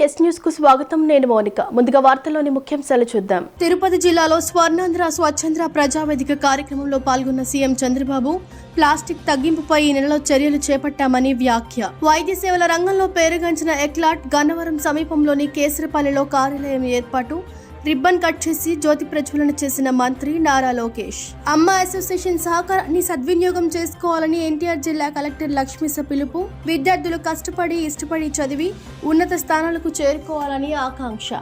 Yes news కు స్వాగతం. నేను మౌనిక. ముందుగా వార్తల్లోని ముఖ్యాంశాలు చూద్దాం. తిరుపతి జిల్లాలో స్వర్ణాంధ్ర స్వచ్ఛంద్ర ప్రజావేదిక కార్యక్రమంలో పాల్గొన్న సీఎం చంద్రబాబు ప్లాస్టిక్ తగ్గింపుపై ఈ నెలలో చర్యలు చేపట్టామని వ్యాఖ్య. వైద్య సేవల రంగంలో పేరుగాంచిన ఎక్లాట్ గన్నవరం సమీపంలోని కేసరపల్లిలో కార్యాలయం ఏర్పాటు, రిబ్బన్ కట్ చేసి జ్యోతి ప్రజ్వలన చేసిన మంత్రి నారా లోకేష్. అమ్మ అసోసియేషన్ సహకారాన్ని సద్వినియోగం చేసుకోవాలని ఎన్టీఆర్ జిల్లా కలెక్టర్ లక్ష్మీస పిలుపు. విద్యార్థులు కష్టపడి ఇష్టపడి చదివి ఉన్నత స్థానాలకు చేరుకోవాలని ఆకాంక్ష.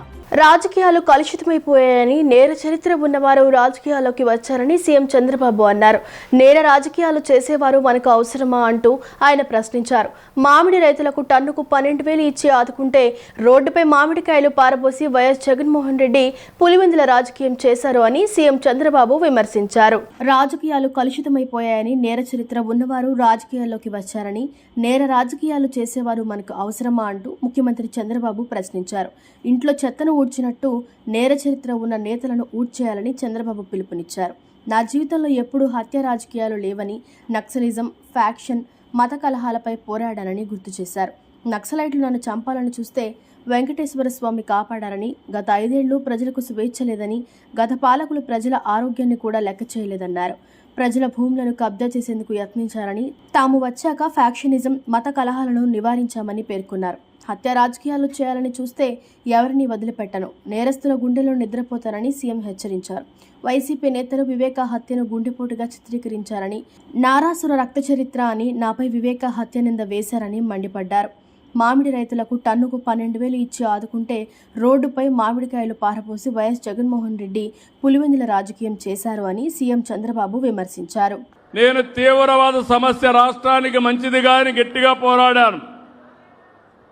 రాజకీయాలు కలుషితమైపోయాయని, నేర చరిత్ర ఉన్నవారు రాజకీయాల్లోకి వచ్చారని సీఎం చంద్రబాబు అన్నారు. నేర రాజకీయాలు చేసేవారు మనకు అవసరమా అంటూ ఆయన ప్రశ్నించారు. మామిడి రైతులకు టన్నుకు 12,000 ఇచ్చి ఆదుకుంటే రోడ్డుపై మామిడికాయలు పారబోసి వైఎస్ జగన్మోహన్ రెడ్డి పులివెందుల రాజకీయం చేశారు అని సీఎం చంద్రబాబు విమర్శించారు. రాజకీయాలు కలుషితమైపోయాయని, నేర చరిత్ర ఉన్నవారు రాజకీయాల్లోకి వచ్చారని, నేర రాజకీయాలు చేసేవారు మనకు అవసరమా అంటూ ముఖ్యమంత్రి చంద్రబాబు ప్రశ్నించారు. ఇంట్లో చెత్తను ఊడ్చినట్టు నేర చరిత్ర ఉన్న నేతలను ఊడ్చేయాలని చంద్రబాబు పిలుపునిచ్చారు. నా జీవితంలో ఎప్పుడూ హత్య రాజకీయాలు లేవని, నక్సలిజం, ఫ్యాక్షన్, మత కలహాలపై పోరాడానని గుర్తు చేశారు. నక్సలైట్లు నన్ను చంపాలని చూస్తే వెంకటేశ్వర స్వామి కాపాడారని, గత 5 ఏళ్లు ప్రజలకు స్వేచ్ఛ లేదని, గత పాలకులు ప్రజల ఆరోగ్యాన్ని కూడా లెక్క చేయలేదన్నారు. ప్రజల భూములను కబ్జా చేసేందుకు యత్నించారని, తాము వచ్చాక ఫ్యాక్షనిజం, మత కలహాలను నివారించామని పేర్కొన్నారు. హత్య రాజకీయాలు చేయాలని చూస్తే ఎవరిని వదిలిపెట్టను, నేరస్తుల గుండెలో నిద్రపోతారని సీఎం హెచ్చరించారు. వైసీపీ నేతలు వివేక హత్యను గుండెపోటుగా చిత్రీకరించారని, నారాసుర రక్త చరిత్ర అని నాపై వివేక హత్య నింద వేశారని మండిపడ్డారు. మామిడి రైతులకు టన్నుకు 12,000 ఇచ్చి ఆదుకుంటే రోడ్డుపై మామిడికాయలు పారపోసి వైఎస్ జగన్మోహన్ రెడ్డి పులివెందుల రాజకీయం చేశారు అని సీఎం చంద్రబాబు విమర్శించారు. నేను తీవ్రవాద సమస్య రాష్ట్రానికి మంచిదిగా అని గట్టిగా పోరాడాను.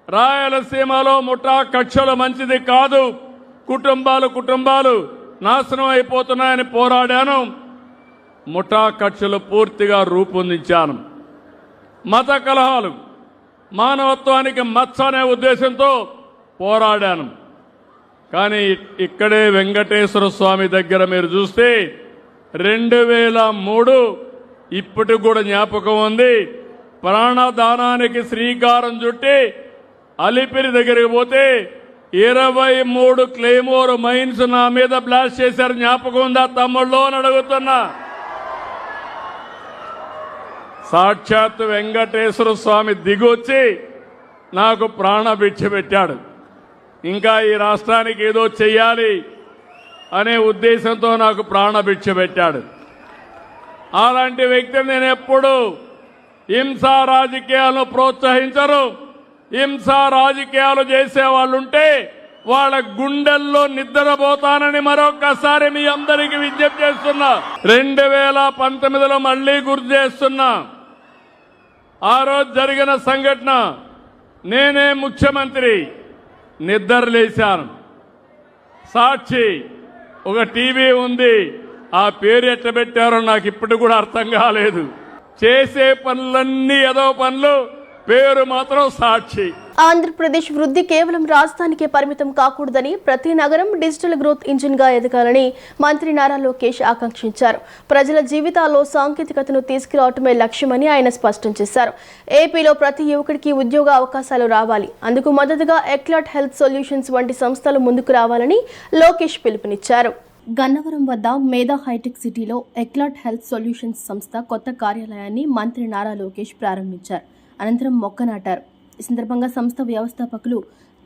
రాయలసీమలో ముఠా కక్షలు మంచిది కాదు, కుటుంబాలు నాశనం అయిపోతున్నాయని పోరాడాను. ముఠా కక్షలు పూర్తిగా రూపొందించాను. మత కలహాలు, మానవత్వానికి మచ్చ అనే ఉద్దేశంతో పోరాడాను. కానీ ఇక్కడే వెంకటేశ్వర స్వామి దగ్గర మీరు చూస్తే 2003 ఇప్పటికి కూడా జ్ఞాపకం ఉంది. ప్రాణదానానికి శ్రీకారం చుట్టి అలిపిరి దగ్గరికి పోతే 23 క్లెయిమోర్ మైన్స్ నా మీద బ్లాస్ట్ చేశారు. జ్ఞాపకం ఉందా తమ్ముళ్ళు అని అడుగుతున్నా. సాక్షాత్ వెంకటేశ్వర స్వామి దిగొచ్చి నాకు ప్రాణభిక్ష పెట్టాడు. ఇంకా ఈ రాష్ట్రానికి ఏదో చెయ్యాలి అనే ఉద్దేశంతో నాకు ప్రాణభిక్ష పెట్టాడు. అలాంటి వ్యక్తిని నేను ఎప్పుడు హింసా రాజకీయాలను ప్రోత్సహించరు. హింసా రాజకీయాలు చేసేవాళ్ళుంటే వాళ్ళ గుండెల్లో నిద్రపోతానని మరొకసారి మీ అందరికీ విజ్ఞప్తి చేస్తున్నా. 2019లో మళ్లీ గుర్తు చేస్తున్నా. ఆ రోజు జరిగిన సంఘటన, నేనే ముఖ్యమంత్రి, నిద్రలేశాను. సాక్షి ఒక టీవీ ఉంది, ఆ పేరు ఎట్లా పెట్టారో నాకు ఇప్పటికి కూడా అర్థం కాలేదు. చేసే పనులన్నీ ఏదో పనులు, పేరు మాత్రం సాక్షి. ఆంధ్రప్రదేశ్ వృద్ధి కేవలం రాజధానికే పరిమితం కాకూడదని, ప్రతి నగరం డిజిటల్ గ్రోత్ ఇంజిన్ గా ఎదగాలని మంత్రి నారా లోకేష్ ఆకాంక్షించారు. ప్రజల జీవితాల్లో సాంకేతికతను తీసుకురావటమే లక్ష్యమని ఆయన స్పష్టం చేశారు. ఏపీలో ప్రతి యువకుడికి ఉద్యోగ అవకాశాలు రావాలి, అందుకు మద్దతుగా ఎక్లాట్ హెల్త్ సొల్యూషన్స్ వంటి సంస్థలు ముందుకు రావాలని లోకేష్ పిలుపునిచ్చారు. గన్నవరం వద్ద మేధా హైటెక్ సిటీలో ఎక్లాట్ హెల్త్ సొల్యూషన్స్ సంస్థ కొత్త కార్యాలయాన్ని మంత్రి నారా లోకేష్ ప్రారంభించారు. అనంతరం మొక్క నాటారు. ఈ సందర్భంగా సంస్థ వ్యవస్థాపకులు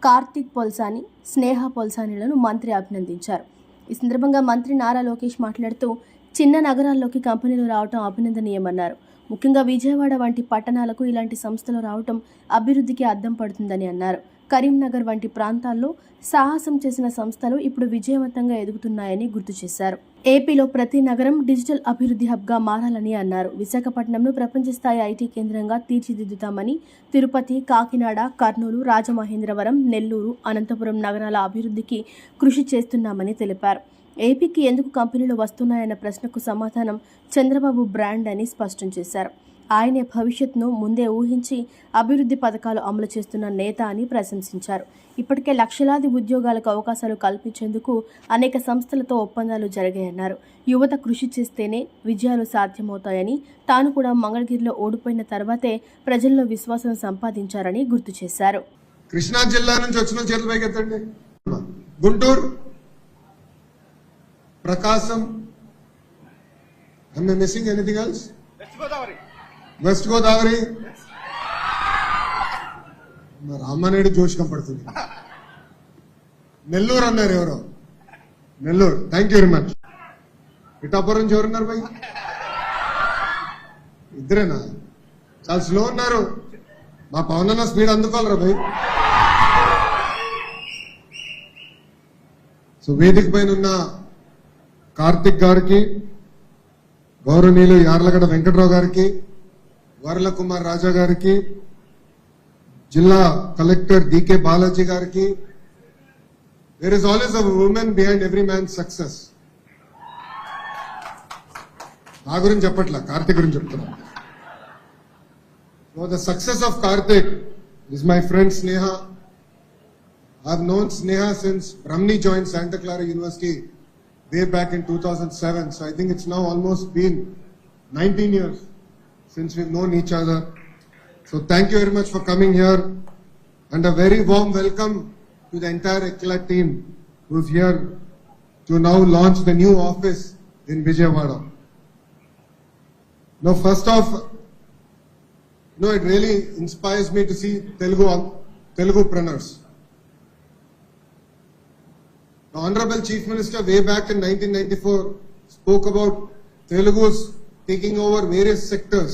కార్తిక్ పొల్సాని, స్నేహ పొల్సానీలను మంత్రి అభినందించారు. ఈ సందర్భంగా మంత్రి నారా లోకేష్ మాట్లాడుతూ, చిన్న నగరాల్లోకి కంపెనీలు రావడం అభినందనీయమన్నారు. ముఖ్యంగా విజయవాడ వంటి పట్టణాలకు ఇలాంటి సంస్థలు రావడం అభివృద్ధికి అద్దం పడుతుందని అన్నారు. కరీంనగర్ వంటి ప్రాంతాల్లో సాహసం చేసిన సంస్థలు ఇప్పుడు విజయవంతంగా ఎదుగుతున్నాయని గుర్తు చేశారు. ఏపీలో ప్రతి నగరం డిజిటల్ అభివృద్ధి హబ్గా మారాలని అన్నారు. విశాఖపట్నంను ప్రపంచ స్థాయి ఐటీ కేంద్రంగా తీర్చిదిద్దుతామని, తిరుపతి, కాకినాడ, కర్నూలు, రాజమహేంద్రవరం, నెల్లూరు, అనంతపురం నగరాల అభివృద్ధికి కృషి చేస్తున్నామని తెలిపారు. ఏపీకి ఎందుకు కంపెనీలు వస్తున్నాయన్న ప్రశ్నకు సమాధానం చంద్రబాబు బ్రాండ్ అని స్పష్టం చేశారు. ఆయనే భవిష్యత్తును ముందే ఊహించి అభివృద్ధి పథకాలు అమలు చేస్తున్న నేత అని ప్రశంసించారు. ఇప్పటికే లక్షలాది ఉద్యోగాలకు అవకాశాలు కల్పించేందుకు అనేక సంస్థలతో ఒప్పందాలు జరిగాయన్నారు. యువత కృషి చేస్తేనే విజయాలు సాధ్యమవుతాయని, తాను కూడా మంగళగిరిలో ఓడిపోయిన తర్వాతే ప్రజల్లో విశ్వాసం సంపాదించారని గుర్తు చేశారు. కృష్ణా జిల్లా నుంచి వచ్చిన చేతులు పైకెత్తండి. గుంటూరు, ప్రకాశం, am I missing anything else? West Godavari. Ramanaidu జోష్ పడుతుంది. నెల్లూరు అన్నారు ఎవరో, Nellore. Thank you very much. Pithapuram నుంచి ఎవరున్నారు భయ్? ఇద్దరేనా? చాలా స్లో ఉన్నారు. మా పవన్ అన్న స్పీడ్ అందుకోవాలరా భయ్. సో వేదిక పైన ఉన్న కార్తిక్ గారికి, గౌరవనీయులు యార్లగడ్డ వెంకట్రావు గారికి, వర్ల కుమార్ రాజా గారికి, జిల్లా కలెక్టర్ డికే బాలాజీ గారికి, there is always a woman behind every man's success. నా గురించి చెప్పట్లా, కార్తిక్ గురించి చెప్తున్నా. So the success of Karthik is my friend Sneha. I've known Sneha since Brahmani joined Santa Clara University way back in 2007. So I think it's now almost been 19 years since we've known each other. So thank you very much for coming here, and a very warm welcome to the entire Ekla team who's here to now launch the new office in Vijayawada. Now, first off, it really inspires me to see Telugupreneurs. The Honorable Chief Minister way back in 1994 spoke about Telugus taking over various sectors,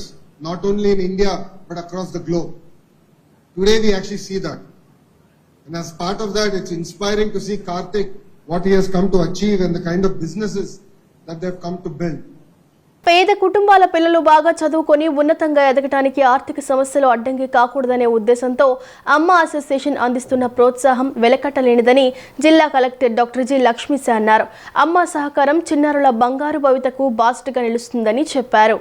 not only in India but across the globe. Today we actually see that. And as part of that, it's inspiring to see Karthik, what he has come to achieve and the kind of businesses that they've come to build. పేద కుటుంబాల పిల్లలు బాగా చదువుకొని ఉన్నతంగా ఎదగటానికి ఆర్థిక సమస్యలు అడ్డంకి కాకూడదనే ఉద్దేశంతో అమ్మ అసోసియేషన్ అందిస్తున్న ప్రోత్సాహం వెలకట్టలేనిదని జిల్లా కలెక్టర్ డాక్టర్ జి లక్ష్మీశ అన్నారు. అమ్మ సహకారం చిన్నారుల బంగారు భవితకు బాస్ట్గా నిలుస్తుందని చెప్పారు.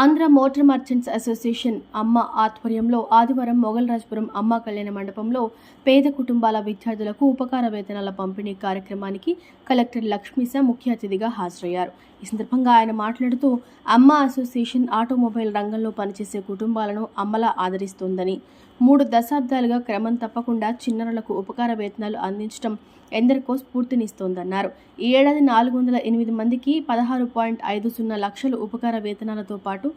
ఆంధ్ర మోటార్ మర్చెంట్స్ అసోసియేషన్ అమ్మ ఆధ్వర్యంలో ఆదివారం మొగల్రాజ్పురం అమ్మ కళ్యాణ మండపంలో పేద కుటుంబాల విద్యార్థులకు ఉపకార వేతనాల పంపిణీ కార్యక్రమానికి కలెక్టర్ లక్ష్మీశ ముఖ్య అతిథిగా హాజరయ్యారు. ఈ సందర్భంగా ఆయన మాట్లాడుతూ అమ్మ అసోసియేషన్ ఆటోమొబైల్ రంగంలో పనిచేసే కుటుంబాలను అమ్మలా ఆదరిస్తోందని, 3 దశాబ్దాలుగా క్రమం తప్పకుండా చిన్నారులకు ఉపకార వేతనాలు అందించడం ఎందరికో స్ఫూర్తినిస్తోందన్నారు. ఈ ఏడాది 408 మందికి 16.50 లక్షలు ఉపకార వేతనాలతో పాటు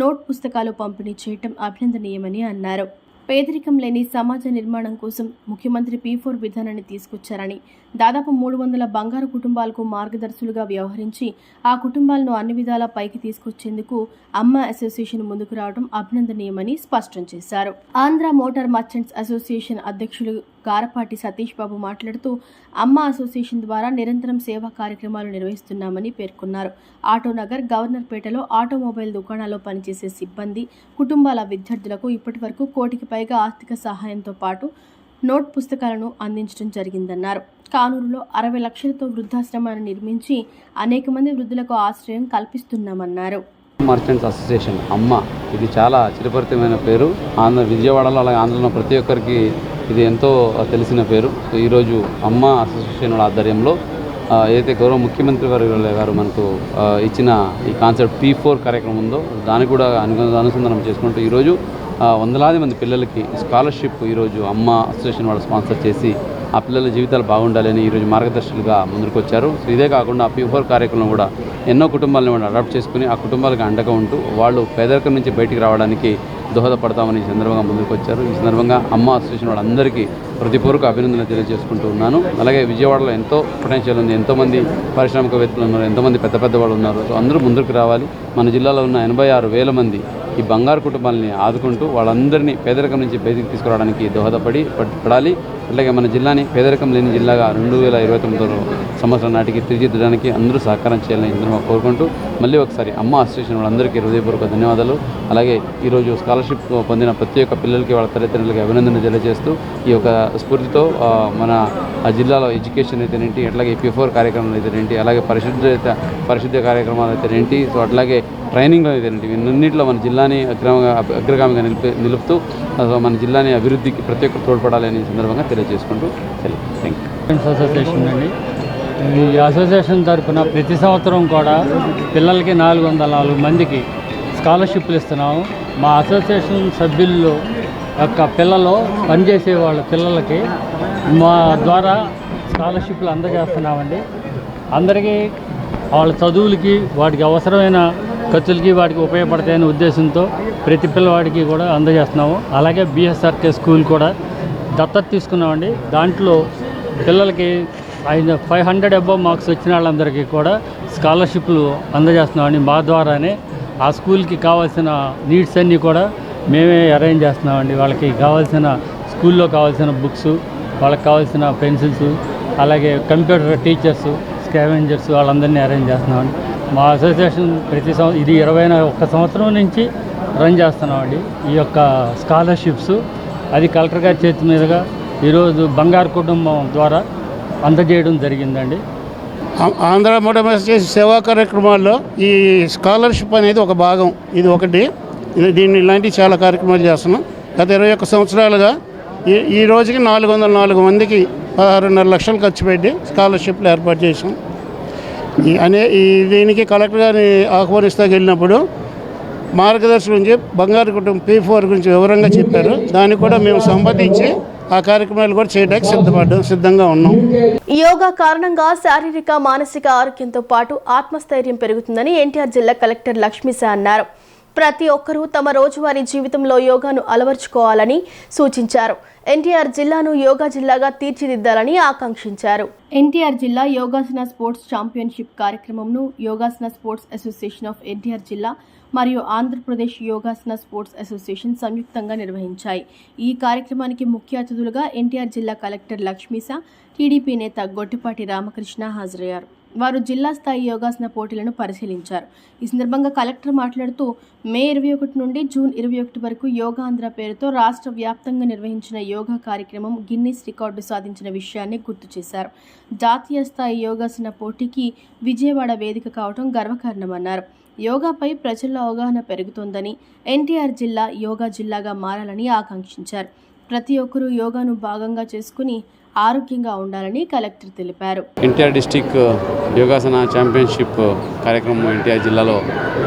నోట్ పుస్తకాలు పంపిణీ చేయటం అభినందనీయమని అన్నారు. పేదరికం లేని సమాజ నిర్మాణం కోసం ముఖ్యమంత్రి P4 విధానాన్ని తీసుకొచ్చారని, దాదాపు 300 బంగారు కుటుంబాలకు మార్గదర్శులుగా వ్యవహరించి ఆ కుటుంబాలను అన్ని విధాలా పైకి తీసుకొచ్చేందుకు అమ్మ అసోసియేషన్ ముందుకు రావడం అభినందనీయమని స్పష్టం చేశారు. ఆంధ్ర మోటార్ మర్చెంట్స్ అసోసియేషన్ అధ్యక్షులు గారపాటి సతీష్ బాబు మాట్లాడుతూ అమ్మ అసోసియేషన్ ద్వారా నిరంతరం సేవా కార్యక్రమాలు నిర్వహిస్తున్నామని పేర్కొన్నారు. ఆటోనగర్, గవర్నర్పేటలో ఆటోమొబైల్ దుకాణాల్లో పనిచేసే సిబ్బంది, కుటుంబాల విద్యార్థులకు ఇప్పటివరకు 1 కోటికి పైగా ఆర్థిక సహాయంతో పాటు నోట్ పుస్తకాలను అందించడం జరిగిందన్నారు. కానూరులో 60 లక్షలతో వృద్ధాశ్రమాన్ని నిర్మించి అనేక మంది వృద్ధులకు ఆశ్రయం కల్పిస్తున్నామన్నారు. మర్చెంట్స్ అసోసియేషన్ అమ్మ, ఇది చాలా చిరపరితమైన పేరు. విజయవాడలో అలాగే ఆంధ్రలో ప్రతి ఒక్కరికి ఇది ఎంతో తెలిసిన పేరు. సో ఈరోజు అమ్మ అసోసియేషన్ ఆధ్వర్యంలో ఏదైతే గౌరవ ముఖ్యమంత్రి గారు మనకు ఇచ్చిన ఈ కాన్సెప్ట్ P4 కార్యక్రమం ఉందో దాన్ని కూడా అనుసంధానం చేసుకుంటూ ఈరోజు వందలాది మంది పిల్లలకి స్కాలర్షిప్ ఈరోజు అమ్మ అసోసియేషన్ వాళ్ళు స్పాన్సర్ చేసి ఆ పిల్లల జీవితాలు బాగుండాలని ఈరోజు మార్గదర్శకులుగా ముందుకు వచ్చారు. సో ఇదే కాకుండా P4 కార్యక్రమం కూడా ఎన్నో కుటుంబాలను కూడా అడాప్ట్ చేసుకుని ఆ కుటుంబాలకు అండగా ఉంటూ వాళ్ళు పేదరికం నుంచి బయటికి రావడానికి దోహదపడతామని ఈ సందర్భంగా ముందుకు వచ్చారు. ఈ సందర్భంగా అమ్మ అసోసియేషన్ వాళ్ళందరికీ హృదయపూర్వక అభినందనలు తెలియజేసుకుంటూ ఉన్నాను. అలాగే విజయవాడలో ఎంతో పొటెన్షియల్ ఉంది, ఎంతోమంది పారిశ్రామికవేత్తలు ఉన్నారు, ఎంతోమంది పెద్ద వాళ్ళు ఉన్నారు. సో అందరూ ముందుకు రావాలి. మన జిల్లాలో ఉన్న 86,000 మంది ఈ బంగారు కుటుంబాలని ఆదుకుంటూ వాళ్ళందరినీ పేదరికం నుంచి బయటికి తీసుకురావడానికి పడాలి. అలాగే మన జిల్లాని పేదరికం లేని జిల్లాగా 2029 సంవత్సరం నాటికి తీర్చిదిద్దడానికి అందరూ సహకారం చేయాలని ఇందులో కోరుకుంటూ మళ్ళీ ఒకసారి అమ్మ అసోసియేషన్ వాళ్ళందరికీ హృదయపూర్వక ధన్యవాదాలు. అలాగే ఈరోజు స్కాలర్షిప్ పొందిన ప్రతి ఒక్క పిల్లలకి వాళ్ళ తల్లిదండ్రులకి అభినందనలు తెలియజేస్తూ ఈ యొక్క స్ఫూర్తితో మన జిల్లాలో ఎడ్యుకేషన్ అయితేనేంటి, అట్లాగే P4 కార్యక్రమాలు అయితేనేంటి, అలాగే పరిశుద్ధ కార్యక్రమాలు అయితేనేంటి, సో అట్లాగే ట్రైనింగ్ అయితేనేంటి, ఇవన్నింటిలో మన జిల్లాని అగ్రగామిగా నిలుపుతూ మన జిల్లాని అభివృద్ధికి ప్రతి ఒక్కరు తోడ్పడాలని సందర్భంగా తెలియజేసుకుంటూ థ్యాంక్ యూ. అసోసియేషన్ అండి. ఈ అసోసియేషన్ తరఫున ప్రతి సంవత్సరం కూడా పిల్లలకి 404 మందికి స్కాలర్షిప్లు ఇస్తున్నాము. మా అసోసియేషన్ సభ్యుల్లో యొక్క పిల్లలు పనిచేసే వాళ్ళ పిల్లలకి మా ద్వారా స్కాలర్షిప్లు అందజేస్తున్నామండి. అందరికీ వాళ్ళ చదువులకి వాటికి అవసరమైన ఖర్చులకి వాటికి ఉపయోగపడతాయనే ఉద్దేశంతో ప్రతి పిల్లవాడికి కూడా అందజేస్తున్నాము. అలాగే బిఎస్ఆర్కే స్కూల్ కూడా దత్తత తీసుకున్నామండి. దాంట్లో పిల్లలకి 500 అబవ్ మార్క్స్ వచ్చిన వాళ్ళందరికీ కూడా స్కాలర్షిప్లు అందజేస్తున్నామండి. మా ద్వారానే ఆ స్కూల్కి కావాల్సిన నీడ్స్ అన్నీ కూడా మేమే అరేంజ్ చేస్తున్నామండి. వాళ్ళకి కావాల్సిన స్కూల్లో కావాల్సిన బుక్స్, వాళ్ళకి కావాల్సిన పెన్సిల్స్, అలాగే కంప్యూటర్ టీచర్స్, స్కావెంజర్స్ వాళ్ళందరినీ అరేంజ్ చేస్తున్నామండి. మా అసోసియేషన్ ప్రతి ఇది 21 సంవత్సరం నుంచి రన్ చేస్తున్నామండి ఈ యొక్క స్కాలర్షిప్స్. అది కలెక్టర్ గారి చేతి మీదుగా ఈరోజు బంగారు కుటుంబం ద్వారా అందజేయడం జరిగిందండి. ఆంధ్ర మొట్టమొదటి సేవా కార్యక్రమాల్లో ఈ స్కాలర్షిప్ అనేది ఒక భాగం. ఇది ఒకటి. దీన్ని ఇలాంటి చాలా కార్యక్రమాలు చేస్తున్నాం. గత 21 సంవత్సరాలుగా ఈ రోజుకి 404 మందికి 16.5 లక్షలు ఖర్చు పెట్టి స్కాలర్షిప్లు ఏర్పాటు చేసాం. దీనికి కలెక్టర్ గారిని ఆహ్వానిస్తూ వెళ్ళినప్పుడు మార్గదర్శి గురించి బంగారు కుటుంబం P4 గురించి వివరంగా చెప్పారు. దాన్ని కూడా మేము సంబంధించి ఆ కార్యక్రమాలు కూడా చేయడానికి సిద్ధంగా ఉన్నాం. యోగా కారణంగా శారీరక మానసిక ఆరోగ్యంతో పాటు ఆత్మస్థైర్యం పెరుగుతుందని ఎన్టీఆర్ జిల్లా కలెక్టర్ లక్ష్మీశ అన్నారు. ప్రతి ఒక్కరూ తమ రోజువారీ జీవితంలో యోగాను అలవర్చుకోవాలని సూచించారు. ఎన్టీఆర్ జిల్లాను యోగా జిల్లాగా తీర్చిదిద్దాలని ఆకాంక్షించారు. ఎన్టీఆర్ జిల్లా యోగాసన స్పోర్ట్స్ ఛాంపియన్షిప్ కార్యక్రమంను Yogasana sports association of NTR జిల్లా మరియు ఆంధ్రప్రదేశ్ యోగాసన స్పోర్ట్స్ అసోసియేషన్ సంయుక్తంగా నిర్వహించాయి. ఈ కార్యక్రమానికి ముఖ్య అతిథులుగా ఎన్టీఆర్ జిల్లా కలెక్టర్ లక్ష్మీశ, టీడీపీ నేత గొట్టిపాటి రామకృష్ణ హాజరయ్యారు. వారు జిల్లా స్థాయి యోగాసన పోటీలను పరిశీలించారు. ఈ సందర్భంగా కలెక్టర్ మాట్లాడుతూ మే 21 నుండి జూన్ 21 వరకు యోగాంధ్ర పేరుతో రాష్ట్ర వ్యాప్తంగా నిర్వహించిన యోగా కార్యక్రమం గిన్నిస్ రికార్డు సాధించిన విషయాన్ని గుర్తు చేశారు. జాతీయ స్థాయి యోగాసన పోటీకి విజయవాడ వేదిక కావడం గర్వకారణమన్నారు. యోగాపై ప్రజల్లో అవగాహన పెరుగుతోందని, ఎన్టీఆర్ జిల్లా యోగా జిల్లాగా మారాలని ఆకాంక్షించారు. ప్రతి ఒక్కరూ యోగాను భాగంగా చేసుకుని ఆరోగ్యంగా ఉండాలని కలెక్టర్ తెలిపారు. ఎన్టీఆర్ డిస్టిక్ యోగాసన ఛాంపియన్షిప్ కార్యక్రమం ఎన్టీఆర్ జిల్లాలో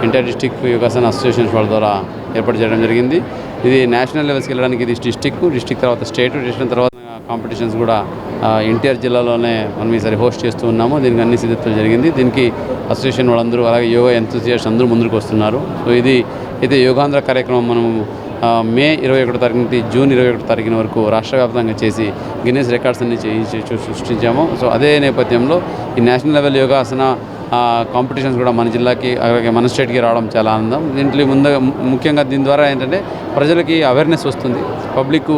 ఎన్టీఆర్ డిస్టిక్ యోగాసన అసోసియేషన్స్ వాళ్ళ ద్వారా ఏర్పాటు చేయడం జరిగింది. ఇది నేషనల్ లెవెల్స్కి వెళ్ళడానికి ఇది డిస్టిక్ తర్వాత స్టేట్ తర్వాత కాంపిటీషన్స్ కూడా ఎన్టీఆర్ జిల్లాలోనే మనం ఈసారి హోస్ట్ చేస్తూ ఉన్నాము. దీనికి అన్ని సిద్ధతలు జరిగింది. దీనికి అసోసియేషన్ వాళ్ళందరూ అలాగే యోగా ఎంతూసియాస్ట్స్ అందరూ ముందుకు వస్తున్నారు. సో ఇది అయితే యోగాంధ్ర కార్యక్రమం మనము మే 21 తారీఖు నుండి జూన్ 21 తారీఖున వరకు రాష్ట్ర వ్యాప్తంగా చేసి గిన్నెస్ రికార్డ్స్ అన్ని సృష్టించాము. సో అదే నేపథ్యంలో ఈ నేషనల్ లెవెల్ యోగాసన కాంపిటీషన్స్ కూడా మన జిల్లాకి అలాగే మన స్టేట్కి రావడం చాలా ఆనందం. దీంట్లో ముఖ్యంగా దీని ద్వారా ఏంటంటే ప్రజలకి అవేర్నెస్ వస్తుంది. పబ్లిక్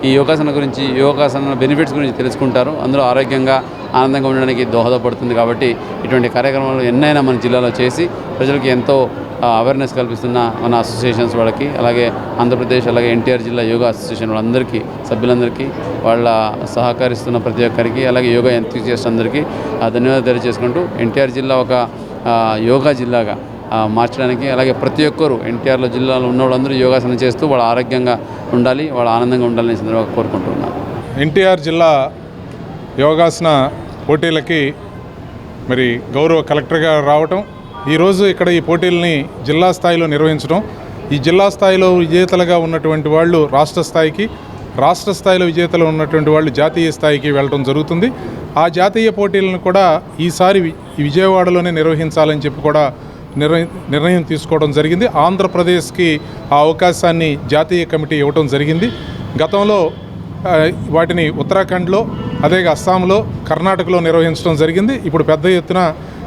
ఈ యోగాసన గురించి యోగాసన బెనిఫిట్స్ గురించి తెలుసుకుంటారు. అందులో ఆరోగ్యంగా ఆనందంగా ఉండడానికి దోహదపడుతుంది. కాబట్టి ఇటువంటి కార్యక్రమాలు ఎన్నైనా మన జిల్లాలో చేసి ప్రజలకి ఎంతో అవేర్నెస్ కల్పిస్తున్న మన అసోసియేషన్స్ వాళ్ళకి అలాగే ఆంధ్రప్రదేశ్ అలాగే ఎన్టీఆర్ జిల్లా యోగా అసోసియేషన్ వాళ్ళందరికీ సభ్యులందరికీ వాళ్ళ సహకరిస్తున్న ప్రతి ఒక్కరికి అలాగే యోగా ఎంతూసియాస్ట్ అందరికీ ధన్యవాదాలు తెలియజేసుకుంటూ ఎన్టీఆర్ జిల్లా ఒక యోగా జిల్లాగా మార్చడానికి అలాగే ప్రతి ఒక్కరు ఎన్టీఆర్లో జిల్లాలో ఉన్న వాళ్ళందరూ యోగాసనం చేస్తూ వాళ్ళ ఆరోగ్యంగా ఉండాలి, వాళ్ళ ఆనందంగా ఉండాలని సందర్భంగా కోరుకుంటున్నాను. ఎన్టీఆర్ జిల్లా యోగాసన పోటీలకి మరి గౌరవ కలెక్టర్ గారు రావటం, ఈరోజు ఇక్కడ ఈ పోటీలని జిల్లా స్థాయిలో నిర్వహించడం, ఈ జిల్లా స్థాయిలో విజేతలుగా ఉన్నటువంటి వాళ్ళు రాష్ట్ర స్థాయికి, రాష్ట్ర స్థాయిలో విజేతలు ఉన్నటువంటి వాళ్ళు జాతీయ స్థాయికి వెళ్ళడం జరుగుతుంది. ఆ జాతీయ పోటీలను కూడా ఈసారి విజయవాడలోనే నిర్వహించాలని చెప్పి కూడా నిర్ణయం తీసుకోవడం జరిగింది. ఆంధ్రప్రదేశ్కి ఆ అవకాశాన్ని జాతీయ కమిటీ ఇవ్వడం జరిగింది. గతంలో వాటిని ఉత్తరాఖండ్లో అదే అస్సాంలో కర్ణాటకలో నిర్వహించడం జరిగింది. ఇప్పుడు పెద్ద ఎత్తున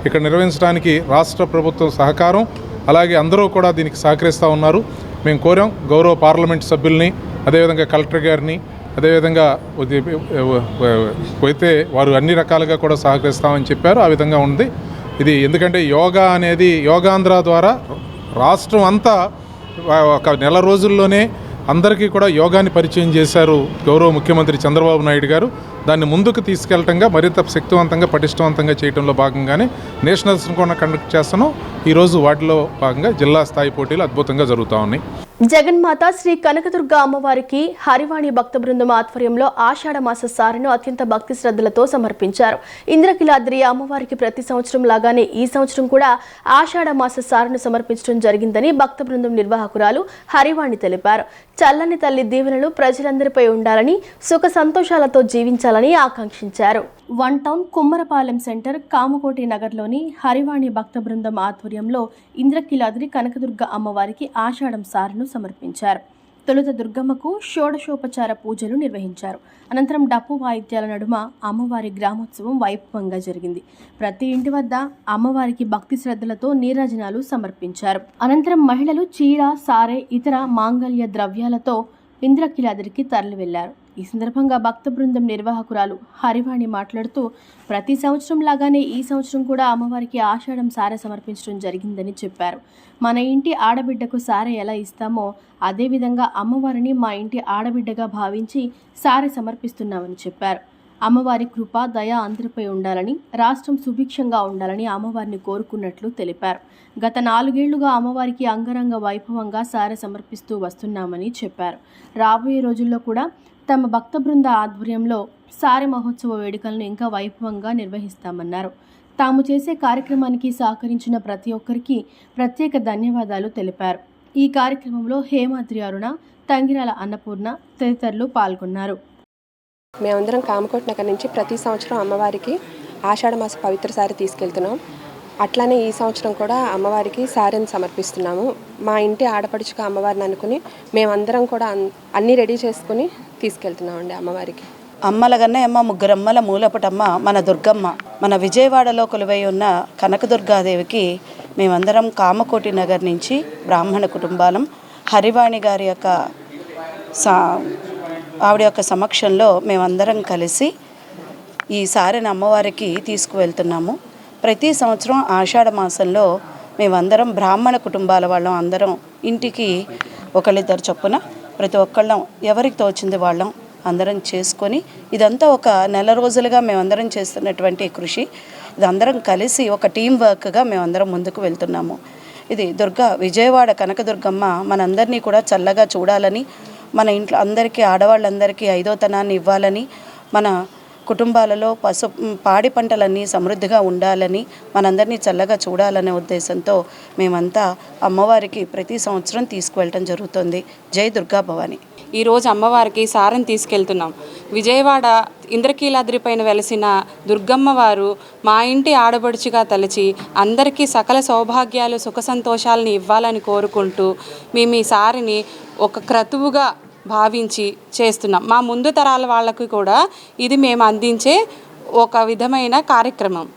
ఇక్కడ నిర్వహించడానికి రాష్ట్ర ప్రభుత్వం సహకారం అలాగే అందరూ కూడా దీనికి సహకరిస్తూ ఉన్నారు. మేము కోరాం గౌరవ పార్లమెంట్ సభ్యుల్ని, అదేవిధంగా కలెక్టర్ గారిని, అదేవిధంగా అయితే వారు అన్ని రకాలుగా కూడా సహకరిస్తామని చెప్పారు. ఆ విధంగా ఉంది ఇది. ఎందుకంటే యోగా అనేది యోగాంధ్ర ద్వారా రాష్ట్రం అంతా ఒక నెల రోజుల్లోనే అందరికీ కూడా యోగాని పరిచయం చేశారు గౌరవ ముఖ్యమంత్రి చంద్రబాబు నాయుడు గారు. దాన్ని ముందుకు తీసుకెళ్లటంగా మరింత శక్తివంతంగా పటిష్టవంతంగా చేయడంలో భాగంగానే నేషనల్స్ను కూడా కండక్ట్ చేస్తున్నాం. ఈరోజు వాటిలో భాగంగా జిల్లా స్థాయి పోటీలు అద్భుతంగా జరుగుతూ ఉన్నాయి. జగన్మాత శ్రీ కనకదుర్గ అమ్మవారికి హరివాణి భక్త బృందం ఆధ్వర్యంలో ఆషాఢ మాస సారెను అత్యంత భక్తి శ్రద్ధలతో సమర్పించారు. ఇంద్రకీలాద్రి అమ్మవారికి ప్రతి సంవత్సరం లాగానే ఈ సంవత్సరం కూడా ఆషాఢ మాస సారెను సమర్పించడం జరిగిందని భక్త బృందం నిర్వాహకురాలు హరివాణి తెలిపారు. చల్లని తల్లి దీవెనలు ప్రజలందరిపై ఉండాలని, సుఖ సంతోషాలతో జీవించాలని ఆకాంక్షించారు. One town Kummarapalem centre Kamakoti నగర్లోని హరివాణి భక్త బృందం ఆధ్వర్యంలో ఇంద్రకీలాద్రి కనకదుర్గ అమ్మవారికి ఆషాఢం సారెను సమర్పించారు. తొలుత దుర్గమ్మకు షోడశోపచార పూజలు నిర్వహించారు. అనంతరం డప్పు వాయిద్యాల నడుమ అమ్మవారి గ్రామోత్సవం వైభవంగా జరిగింది. ప్రతి ఇంటి వద్ద అమ్మవారికి భక్తి శ్రద్ధలతో నీరాజనాలు సమర్పించారు. అనంతరం మహిళలు చీర, సారె, ఇతర మాంగళ్య ద్రవ్యాలతో ఇంద్రకీలాద్రికి తరలి వెళ్లారు. ఈ సందర్భంగా భక్త బృందం నిర్వాహకురాలు హరివాణి మాట్లాడుతూ, ప్రతి సంవత్సరం లాగానే ఈ సంవత్సరం కూడా అమ్మవారికి ఆషాఢం సారె సమర్పించడం జరిగిందని చెప్పారు. మన ఇంటి ఆడబిడ్డకు సారె ఎలా ఇస్తామో అదేవిధంగా అమ్మవారిని మా ఇంటి ఆడబిడ్డగా భావించి సారె సమర్పిస్తున్నామని చెప్పారు. అమ్మవారి కృప, దయ అందరిపై ఉండాలని, రాష్ట్రం సుభిక్షంగా ఉండాలని అమ్మవారిని కోరుకున్నట్లు తెలిపారు. గత 4 ఏళ్లుగా అమ్మవారికి అంగరంగ వైభవంగా సారె సమర్పిస్తూ వస్తున్నామని చెప్పారు. రాబోయే రోజుల్లో కూడా తమ భక్త బృంద ఆధ్వర్యంలో సారె మహోత్సవ వేడుకలను ఇంకా వైభవంగా నిర్వహిస్తామన్నారు. తాము చేసే కార్యక్రమానికి సహకరించిన ప్రతి ఒక్కరికి ప్రత్యేక ధన్యవాదాలు తెలిపారు. ఈ కార్యక్రమంలో హేమాద్రి అరుణ, తంగిరాల అన్నపూర్ణ తదితరులు పాల్గొన్నారు. మేమందరం కామకోటి నగర్ నుంచి ప్రతి సంవత్సరం అమ్మవారికి ఆషాఢ మాస పవిత్ర సారి తీసుకెళ్తున్నాం. అట్లానే ఈ సంవత్సరం కూడా అమ్మవారికి సారెని సమర్పిస్తున్నాము. మా ఇంటి ఆడపడుచుగా అమ్మవారిని అనుకుని మేమందరం కూడా అన్నీ రెడీ చేసుకుని తీసుకెళ్తున్నామండి అమ్మవారికి. అమ్మల గన్నయమ్మ, ముగ్గురమ్మల మూలపటమ్మ మన దుర్గమ్మ. మన విజయవాడలో కొలువై ఉన్న కనకదుర్గాదేవికి మేమందరం కామకోటి నగర్ నుంచి బ్రాహ్మణ కుటుంబాలం హరివాణి గారి యొక్క ఆవిడ యొక్క సమక్షంలో మేమందరం కలిసి ఈ సారెని అమ్మవారికి తీసుకువెళ్తున్నాము. ప్రతి సంవత్సరం ఆషాఢ మాసంలో మేమందరం బ్రాహ్మణ కుటుంబాల వాళ్ళం అందరం ఇంటికి ఒకళ్ళిద్దరు చొప్పున ప్రతి ఒక్కళ్ళం ఎవరికి తోచింది వాళ్ళం అందరం చేసుకొని, ఇదంతా ఒక నెల రోజులుగా మేమందరం చేస్తున్నటువంటి కృషి. ఇదందరం కలిసి ఒక టీం వర్క్గా మేమందరం ముందుకు వెళ్తున్నాము. ఇది విజయవాడ కనకదుర్గమ్మ మనందరినీ కూడా చల్లగా చూడాలని, మన ఇంట్లో అందరికీ, ఆడవాళ్ళందరికీ 5వ తనాన్ని ఇవ్వాలని, మన కుటుంబాలలో పాడి పంటలన్నీ సమృద్ధిగా ఉండాలని, మనందరినీ చల్లగా చూడాలనే ఉద్దేశంతో మేమంతా అమ్మవారికి ప్రతి సంవత్సరం తీసుకువెళ్ళటం జరుగుతుంది. జై దుర్గా భవాని. ఈరోజు అమ్మవారికి సారెని తీసుకెళ్తున్నాం. విజయవాడ ఇంద్రకీలాద్రి పైన వెలసిన దుర్గమ్మ వారు మా ఇంటి ఆడబడుచుగా తలచి అందరికీ సకల సౌభాగ్యాలు, సుఖ సంతోషాలని ఇవ్వాలని కోరుకుంటూ మేము ఈ సారెని ఒక క్రతువుగా భావించి చేస్తున్నాం. మా ముందు తరాల వాళ్ళకి కూడా ఇది మేము అందించే ఒక విధమైన కార్యక్రమం.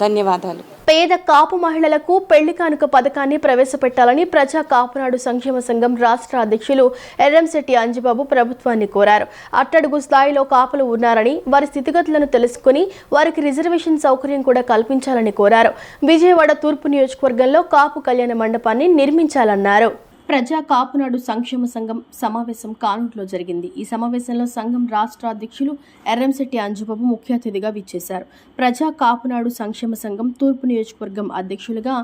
ధన్యవాదాలు. పేద కాపు మహిళలకు పెళ్లి కానుక పథకాన్ని ప్రవేశపెట్టాలని ప్రజా కాపునాడు సంక్షేమ సంఘం రాష్ట్ర అధ్యక్షులు ఎర్రంశెట్టి అంజిబాబు ప్రభుత్వాన్ని కోరారు. అట్టడుగు స్థాయిలో కాపులు ఉన్నారని, వారి స్థితిగతులను తెలుసుకుని వారికి రిజర్వేషన్ సౌకర్యం కూడా కల్పించాలని కోరారు. విజయవాడ తూర్పు నియోజకవర్గంలో కాపు కళ్యాణ మండపాన్ని నిర్మించాలన్నారు. ప్రజా కాపునాడు సంక్షేమ సంఘం సమావేశం కానూరులో జరిగింది. ఈ సమావేశంలో సంఘం రాష్ట్ర అధ్యక్షులు ఎర్రంశెట్టి అంజుబాబు ముఖ్య అతిథిగా విచ్చేశారు. ప్రజా కాపునాడు సంక్షేమ సంఘం తూర్పు నియోజకవర్గం అధ్యక్షులుగా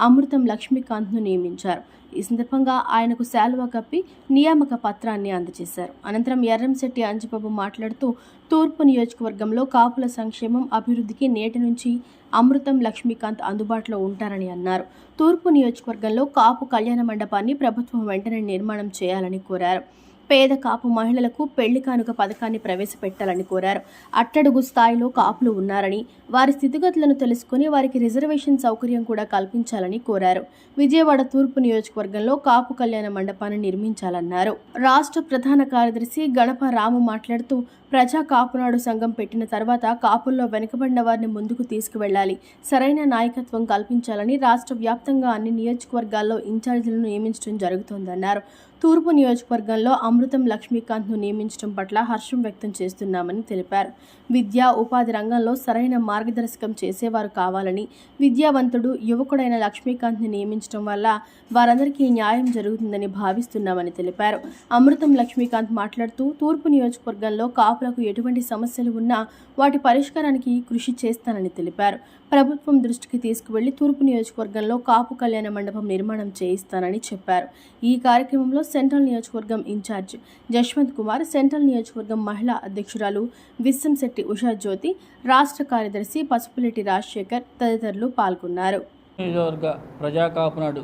అమృతం లక్ష్మీకాంత్ను నియమించారు. ఈ సందర్భంగా ఆయనకు శాలువా కప్పి నియామక పత్రాన్ని అందజేశారు. అనంతరం ఎర్రంశెట్టి అంజుబాబు మాట్లాడుతూ, తూర్పు నియోజకవర్గంలో కాపుల సంక్షేమం, అభివృద్ధికి నేటి నుంచి అమృతం లక్ష్మీకాంత్ అందుబాటులో ఉంటారని అన్నారు. తూర్పు నియోజకవర్గంలో కాపు కళ్యాణ మండపాన్ని ప్రభుత్వం వెంటనే నిర్మాణం చేయాలని కోరారు. పేద కాపు మహిళలకు పెళ్లి కానుక పథకాన్ని ప్రవేశపెట్టాలని కోరారు. అట్టడుగు స్థాయిలో కాపులు ఉన్నారని, వారి స్థితిగతులను తెలుసుకుని వారికి రిజర్వేషన్ సౌకర్యం కూడా కల్పించాలని కోరారు. విజయవాడ తూర్పు నియోజకవర్గంలో కాపు కళ్యాణ మండపాన్ని నిర్మించాలన్నారు. రాష్ట్ర ప్రధాన కార్యదర్శి గణప రాము మాట్లాడుతూ, ప్రజా కాపునాడు సంఘం పెట్టిన తర్వాత కాపుల్లో వెనుకబడిన వారిని ముందుకు తీసుకువెళ్లాలి, సరైన నాయకత్వం కల్పించాలని రాష్ట్ర వ్యాప్తంగా అన్ని నియోజకవర్గాల్లో ఇన్ఛార్జీలను నియమించడం జరుగుతోందన్నారు. తూర్పు నియోజకవర్గంలో అమృతం లక్ష్మీకాంత్ను నియమించడం పట్ల హర్షం వ్యక్తం చేస్తున్నామని తెలిపారు. విద్యా ఉపాధి రంగంలో సరైన మార్గదర్శకం చేసేవారు కావాలని, విద్యావంతుడు యువకుడైన లక్ష్మీకాంత్ని నియమించడం వల్ల వారందరికీ న్యాయం జరుగుతుందని భావిస్తున్నామని తెలిపారు. అమృతం లక్ష్మీకాంత్ మాట్లాడుతూ, తూర్పు నియోజకవర్గంలో కాపుల కాపులకు ఎటువంటి సమస్యలు ఉన్నా వాటి పరిష్కారానికి కృషి చేస్తానని తెలిపారు. ప్రభుత్వం దృష్టికి తీసుకువెళ్లి తూర్పు నియోజకవర్గంలో కాపు కళ్యాణ మండపం నిర్మాణం చేయిస్తానని చెప్పారు. ఈ కార్యక్రమంలో సెంట్రల్ నియోజకవర్గం ఇన్ఛార్జ్ జశ్వంత్ కుమార్, సెంట్రల్ నియోజకవర్గం మహిళా అధ్యక్షురాలు విస్సంశెట్టి ఉషా జ్యోతి, రాష్ట్ర కార్యదర్శి పసుపులెట్టి రాజశేఖర్ తదితరులు పాల్గొన్నారు. నియోజకవర్గ ప్రజా కాపునాడు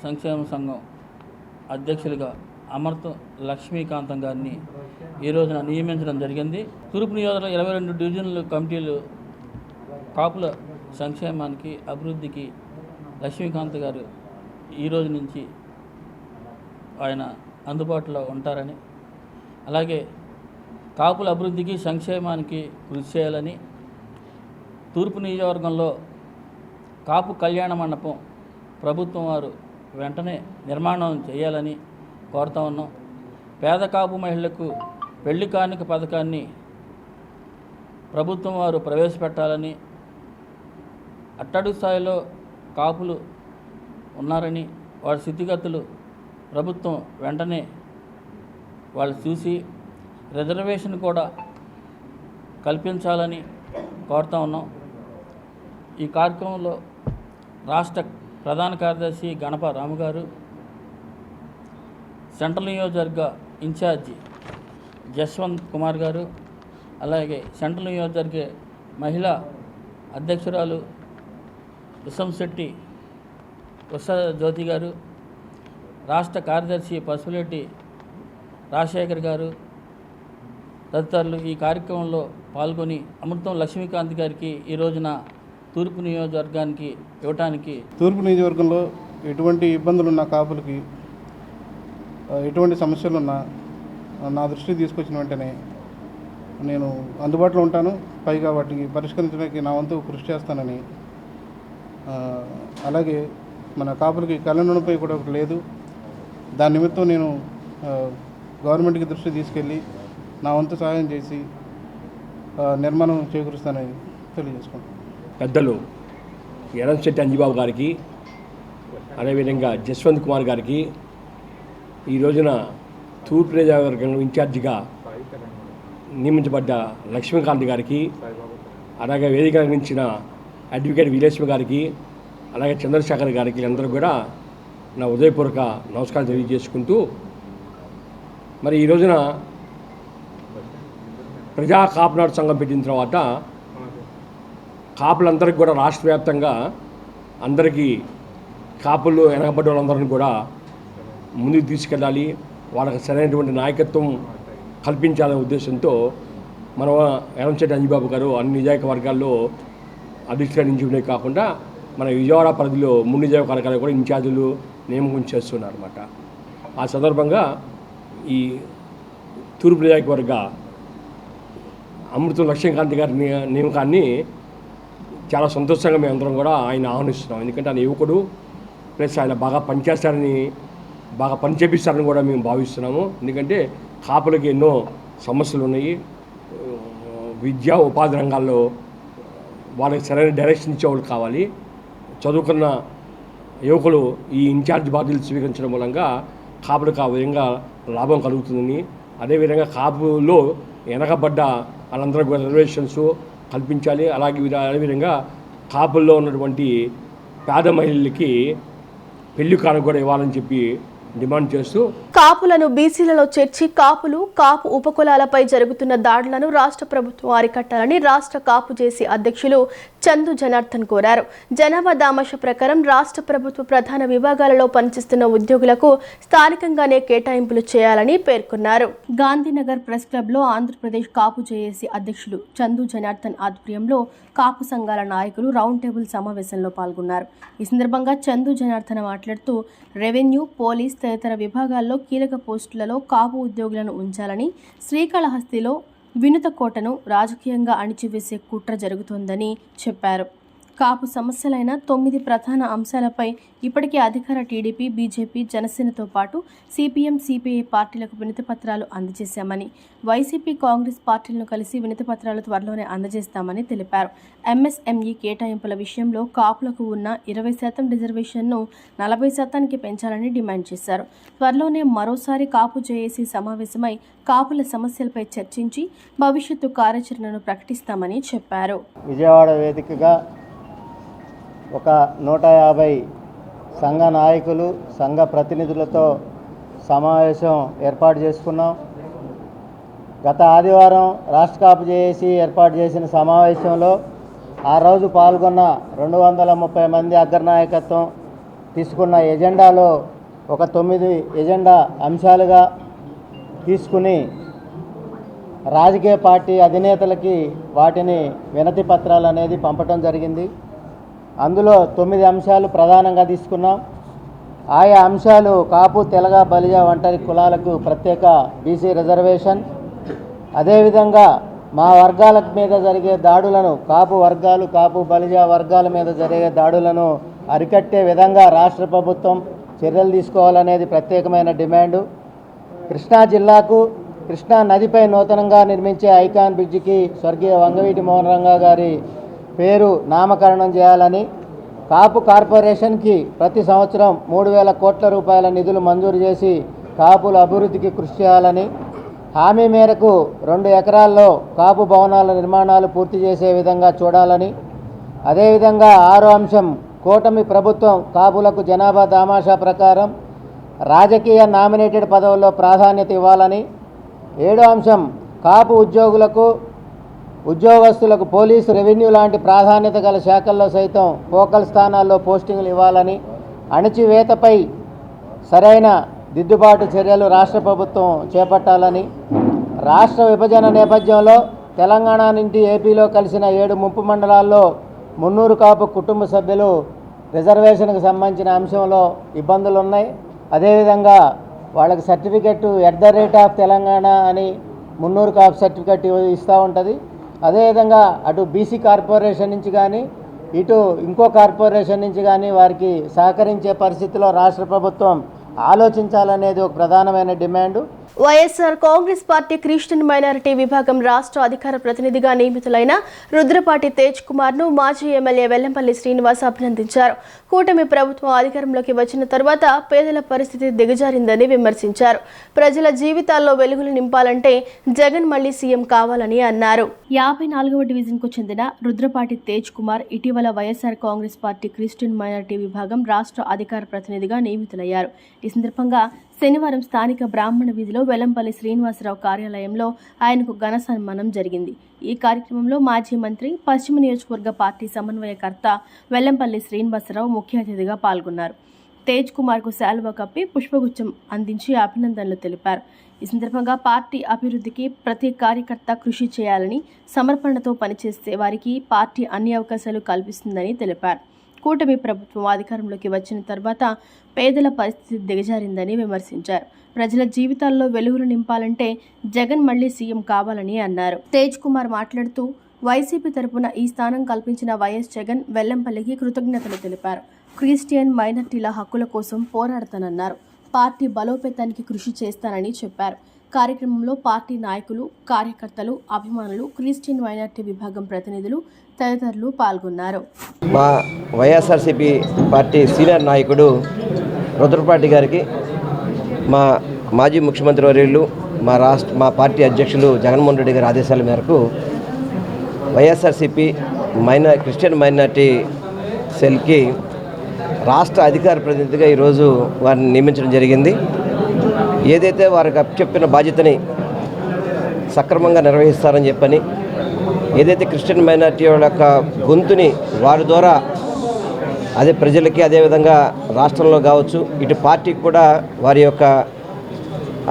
సంక్షేమ సంఘం అధ్యక్షులుగా అమర్త లక్ష్మీకాంతం గారిని ఈ రోజున నియమించడం జరిగింది. తూర్పు నియోజకవర్గ 22 డివిజన్ల కమిటీలు కాపుల సంక్షేమానికి అభివృద్ధికి లక్ష్మీకాంత్ గారు ఈ రోజు నుంచి ఆయన అందుబాటులో ఉంటారని, అలాగే కాపుల అభివృద్ధికి సంక్షేమానికి కృషి చేయాలని, తూర్పు నియోజకవర్గంలో కాపు కళ్యాణ మండపం ప్రభుత్వం వారు వెంటనే నిర్మాణం చేయాలని కోరుతా ఉన్నాం. పేద కాపు మహిళలకు పెళ్లి కానుక పథకాన్ని ప్రభుత్వం వారు ప్రవేశపెట్టాలని, అట్టడుగు స్థాయిలో కాపులు ఉన్నారని వారి స్థితిగతులు ప్రభుత్వం వెంటనే వాళ్ళు చూసి రిజర్వేషన్ కూడా కల్పించాలని కోరుతా ఉన్నాం. ఈ కార్యక్రమంలో రాష్ట్ర ప్రధాన కార్యదర్శి గణప రాము గారు, సెంట్రల్ నియోజకవర్గ ఇన్ఛార్జి జశ్వంత్ కుమార్ గారు, అలాగే సెంట్రల్ నియోజకవర్గ మహిళా అధ్యక్షురాలు విస్సంశెట్టి ఉషా జ్యోతి గారు, రాష్ట్ర కార్యదర్శి పసుపులెట్టి రాజశేఖర్ గారు తదితరులు ఈ కార్యక్రమంలో పాల్గొని అమృతం లక్ష్మీకాంత్ గారికి ఈ రోజున తూర్పు నియోజకవర్గానికి ఇవ్వటానికి. తూర్పు నియోజకవర్గంలో ఎటువంటి ఇబ్బందులున్న కాపులకి ఎటువంటి సమస్యలున్నా నా దృష్టికి తీసుకొచ్చిన వెంటనే నేను అందుబాటులో ఉంటాను. పైగా వాటిని పరిష్కరించడానికి నా వంతు కృషి చేస్తానని, అలాగే మన కాపులకి కళ్యాణపై కూడా ఒకటి లేదు, దాని నిమిత్తం నేను గవర్నమెంట్కి దృష్టి తీసుకెళ్ళి నా వంతు సహాయం చేసి నిర్మాణం చేకూరుస్తానని తెలియజేసుకుంటాను. పెద్దలు ఎర్రంశెట్టి అంజిబాబు గారికి, అదేవిధంగా జశ్వంత్ కుమార్ గారికి, ఈ రోజున తూర్పు నియోజకవర్గం ఇన్ఛార్జిగా నియమించబడ్డ లక్ష్మీకాంత్ గారికి, అలాగే వేదిక నిర్మించిన అడ్వకేట్ విజయలక్ష్మి గారికి, అలాగే చంద్రశేఖర్ గారికి అందరూ కూడా నా ఉదయపూర్వక నమస్కారం తెలియజేసుకుంటూ, మరి ఈ రోజున ప్రజా కాపునాడు సంఘం పెట్టిన తర్వాత కాపులందరికీ కూడా రాష్ట్ర వ్యాప్తంగా అందరికీ కాపులు వెనకబడ్డ వాళ్ళందరినీ కూడా ముందుకు తీసుకెళ్ళాలి, వాళ్ళకి సరైనటువంటి నాయకత్వం కల్పించాలనే ఉద్దేశంతో మన ఎర్రంశెట్టి అంజిబాబు గారు అన్ని నియోజకవర్గాల్లో అధ్యక్షులుగా నియమించడమే కాకుండా మన విజయవాడ పరిధిలో 3 నియోజకవర్గాలు కూడా ఇన్ఛార్జీలు నియామకం చేస్తున్నారు అన్నమాట. ఆ సందర్భంగా ఈ తూర్పు నియోజకవర్గ అమృతం లక్ష్మీకాంత్ గారి నియామకాన్ని చాలా సంతోషంగా మేమందరం కూడా ఆయన ఆహ్వానిస్తున్నాం. ఎందుకంటే ఆయన యువకుడు, ప్లస్ ఆయన బాగా పనిచేస్తారని, బాగా పని చేపిస్తారని కూడా మేము భావిస్తున్నాము. ఎందుకంటే కాపులకి ఎన్నో సమస్యలు ఉన్నాయి. విద్యా ఉపాధి రంగాల్లో వాళ్ళకి సరైన డైరెక్షన్ ఇచ్చేవాళ్ళు కావాలి. చదువుకున్న యువకులు ఈ ఇన్ఛార్జ్ బాధ్యతలు స్వీకరించడం మూలంగా కాపులకు ఆ విధంగా లాభం కలుగుతుందని, అదేవిధంగా కాపులో వెనకబడ్డ వాళ్ళందరూ కూడా రిజర్వేషన్స్ కల్పించాలి. అదేవిధంగా కాపుల్లో ఉన్నటువంటి పేద మహిళలకి పెళ్లి కానుక కూడా ఇవ్వాలని చెప్పి డిమాండ్ చేస్తూ కాపులను బీసీలలో చేర్చి కాపు ఉపకులాలపై జరుగుతున్న దాడులను రాష్ట్ర ప్రభుత్వం అరికట్టాలని రాష్ట్ర కాపు జేసీ అధ్యక్షులు చందు జనార్దన్ కోరారు. జనాభా దామాష ప్రకారం రాష్ట్ర ప్రభుత్వ ప్రధాన విభాగాలలో పనిచేస్తున్న ఉద్యోగులకు స్థానికంగానే కేటాయింపులు చేయాలని పేర్కొన్నారు. గాంధీనగర్ ప్రెస్ క్లబ్లో ఆంధ్రప్రదేశ్ కాపు జేఏసీ అధ్యక్షులు చందు జనార్దన్ ఆధ్వర్యంలో కాపు సంఘాల నాయకులు రౌండ్ టేబుల్ సమావేశంలో పాల్గొన్నారు. ఈ సందర్భంగా చందు జనార్దన్ మాట్లాడుతూ రెవెన్యూ, పోలీస్ తదితర విభాగాల్లో కీలక పోస్టులలో కాపు ఉద్యోగులను ఉంచాలని, శ్రీకాళహస్తిలో వినుత కోటను రాజకీయంగా అణిచివేసే కుట్ర జరుగుతోందని చెప్పారు. కాపు సమస్యలైన 9 ప్రధాన అంశాలపై ఇప్పటికే అధికార టీడీపీ, బీజేపీ, జనసేనతో పాటు సిపిఎం, సిపిఐ పార్టీలకు వినతిపత్రాలు అందజేశామని, వైసీపీ, కాంగ్రెస్ పార్టీలను కలిసి వినతిపత్రాలు త్వరలోనే అందజేస్తామని తెలిపారు. ఎంఎస్ఎంఈ కేటాయింపుల విషయంలో కాపులకు ఉన్న 20% రిజర్వేషన్ను 40% పెంచాలని డిమాండ్ చేశారు. త్వరలోనే మరోసారి కాపు జేఏసీ సమావేశమై కాపుల సమస్యలపై చర్చించి భవిష్యత్తు కార్యాచరణను ప్రకటిస్తామని చెప్పారు. విజయవాడ వేదికగా ఒక 150 సంఘ నాయకులు, సంఘ ప్రతినిధులతో సమావేశం ఏర్పాటు చేసుకున్నాం. గత ఆదివారం రాష్ట్ర కాపు జేఏసీ ఏర్పాటు చేసిన సమావేశంలో ఆ రోజు పాల్గొన్న 230 మంది అగ్రనాయకత్వం తీసుకున్న ఎజెండాలో ఒక 9 ఎజెండా అంశాలుగా తీసుకుని రాజకీయ పార్టీ అధినేతలకి వాటిని వినతి పత్రాలు అనేది పంపటం జరిగింది. అందులో 9 అంశాలు ప్రధానంగా తీసుకున్నాం. ఆయా అంశాలు కాపు, తెలగ, బలిజ, ఒంటరి కులాలకు ప్రత్యేక బీసీ రిజర్వేషన్, అదేవిధంగా మా వర్గాల మీద జరిగే దాడులను, కాపు వర్గాలు, కాపు బలిజ వర్గాల మీద జరిగే దాడులను అరికట్టే విధంగా రాష్ట్ర ప్రభుత్వం చర్యలు తీసుకోవాలనేది ప్రత్యేకమైన డిమాండు. కృష్ణా జిల్లాకు కృష్ణా నదిపై నూతనంగా నిర్మించే ఐకాన్ బ్రిడ్జికి స్వర్గీయ వంగవీటి మోహన్ రంగా గారి పేరు నామకరణం చేయాలని, కాపు కార్పొరేషన్కి ప్రతి సంవత్సరం 3,000 కోట్ల రూపాయల నిధులు మంజూరు చేసి కాపుల అభివృద్ధికి కృషి చేయాలని, హామీ మేరకు 2 ఎకరాల్లో కాపు భవనాల నిర్మాణాలు పూర్తి చేసే విధంగా చూడాలని, అదేవిధంగా 6వ అంశం కూటమి ప్రభుత్వం కాపులకు జనాభా దామాషా ప్రకారం రాజకీయ నామినేటెడ్ పదవుల్లో ప్రాధాన్యత ఇవ్వాలని, 7వ అంశం కాపు ఉద్యోగస్తులకు పోలీసు, రెవెన్యూ లాంటి ప్రాధాన్యత గల శాఖల్లో సైతం ఫోకల్ స్థానాల్లో పోస్టింగ్లు ఇవ్వాలని, అణచివేతపై సరైన దిద్దుబాటు చర్యలు రాష్ట్ర ప్రభుత్వం చేపట్టాలని, రాష్ట్ర విభజన నేపథ్యంలో తెలంగాణ నుండి ఏపీలో కలిసిన 7 ముంపు మండలాల్లో 300 కాపు కుటుంబ సభ్యులు రిజర్వేషన్కి సంబంధించిన అంశంలో ఇబ్బందులు ఉన్నాయి. అదేవిధంగా వాళ్ళకి సర్టిఫికెట్ @తెలంగాణ అని 300 కాపు సర్టిఫికెట్ ఇస్తూ ఉంటుంది. అదేవిధంగా అటు బీసీ కార్పొరేషన్ నుంచి కానీ ఇటు ఇంకో కార్పొరేషన్ నుంచి కానీ వారికి సహకరించే పరిస్థితిలో రాష్ట్ర ప్రభుత్వం ఆలోచించాలనేది ఒక ప్రధానమైన demand. YSR Congress party Christian minority విభాగం రాష్ట్ర అధికార ప్రతినిధిగా నియమితులైన రుద్రపాటి తేజ్ కుమార్ను మాజీ ఎమ్మెల్యే వెల్లంపల్లి శ్రీనివాస్ అభినందించారు. కూటమి ప్రభుత్వం అధికారంలోకి వచ్చిన తర్వాత పేదల పరిస్థితి దిగజారిందని విమర్శించారు. ప్రజల జీవితాల్లో వెలుగులు నింపాలంటే జగన్ మళ్లీ సీఎం కావాలని అన్నారు. 54వ డివిజన్కు చెందిన రుద్రపాటి తేజ్ కుమార్ ఇటీవల YSR Congress party Christian minority విభాగం రాష్ట్ర అధికార ప్రతినిధిగా నియమితులయ్యారు. ఈ సందర్భంగా శనివారం స్థానిక బ్రాహ్మణ వీధిలో వెల్లంపల్లి శ్రీనివాసరావు కార్యాలయంలో ఆయనకు ఘన సన్మానం జరిగింది. ఈ కార్యక్రమంలో మాజీ మంత్రి, పశ్చిమ నియోజకవర్గ పార్టీ సమన్వయకర్త వెల్లంపల్లి శ్రీనివాసరావు ముఖ్య అతిథిగా పాల్గొన్నారు. తేజ్ కుమార్కు శాలువా కప్పి పుష్పగుచ్చం అందించి అభినందనలు తెలిపారు. ఈ సందర్భంగా పార్టీ అభివృద్ధికి ప్రతి కార్యకర్త కృషి చేయాలని, సమర్పణతో పనిచేస్తే వారికి పార్టీ అన్ని అవకాశాలు కల్పిస్తుందని తెలిపారు. కూటమి ప్రభుత్వం అధికారంలోకి వచ్చిన తర్వాత పేదల పరిస్థితి దిగజారిందని విమర్శించారు. ప్రజల జీవితాల్లో వెలుగులు నింపాలంటే జగన్ మళ్లీ సీఎం కావాలని అన్నారు. తేజ్ కుమార్ మాట్లాడుతూ వైసీపీ తరపున ఈ స్థానం కల్పించిన వైఎస్ జగన్ వెల్లంపల్లికి కృతజ్ఞతలు తెలిపారు. క్రిస్టియన్ మైనారిటీల హక్కుల కోసం పోరాడతానన్నారు. పార్టీ బలోపేతానికి కృషి చేస్తానని చెప్పారు. కార్యక్రమంలో పార్టీ నాయకులు, కార్యకర్తలు, అభిమానులు, క్రిస్టియన్ మైనారిటీ విభాగం ప్రతినిధులు తదితరులు పాల్గొన్నారు. మా వైఎస్ఆర్సీపీ పార్టీ సీనియర్ నాయకుడు రుద్రపాటి గారికి మా మాజీ ముఖ్యమంత్రి వర్యులు, మా పార్టీ అధ్యక్షులు జగన్మోహన్ రెడ్డి గారి ఆదేశాల మేరకు వైఎస్ఆర్సీపీ క్రిస్టియన్ మైనారిటీ సెల్కి రాష్ట్ర అధికార ప్రతినిధిగా ఈరోజు వారిని నియమించడం జరిగింది. ఏదైతే వారికి అప్పచెప్పిన బాధ్యతని సక్రమంగా నిర్వహిస్తారని చెప్పని, ఏదైతే క్రిస్టియన్ మైనారిటీ వాళ్ళ యొక్క గొంతుని వారి ద్వారా అదే ప్రజలకి, అదేవిధంగా రాష్ట్రంలో కావచ్చు, ఇటు పార్టీకి కూడా వారి యొక్క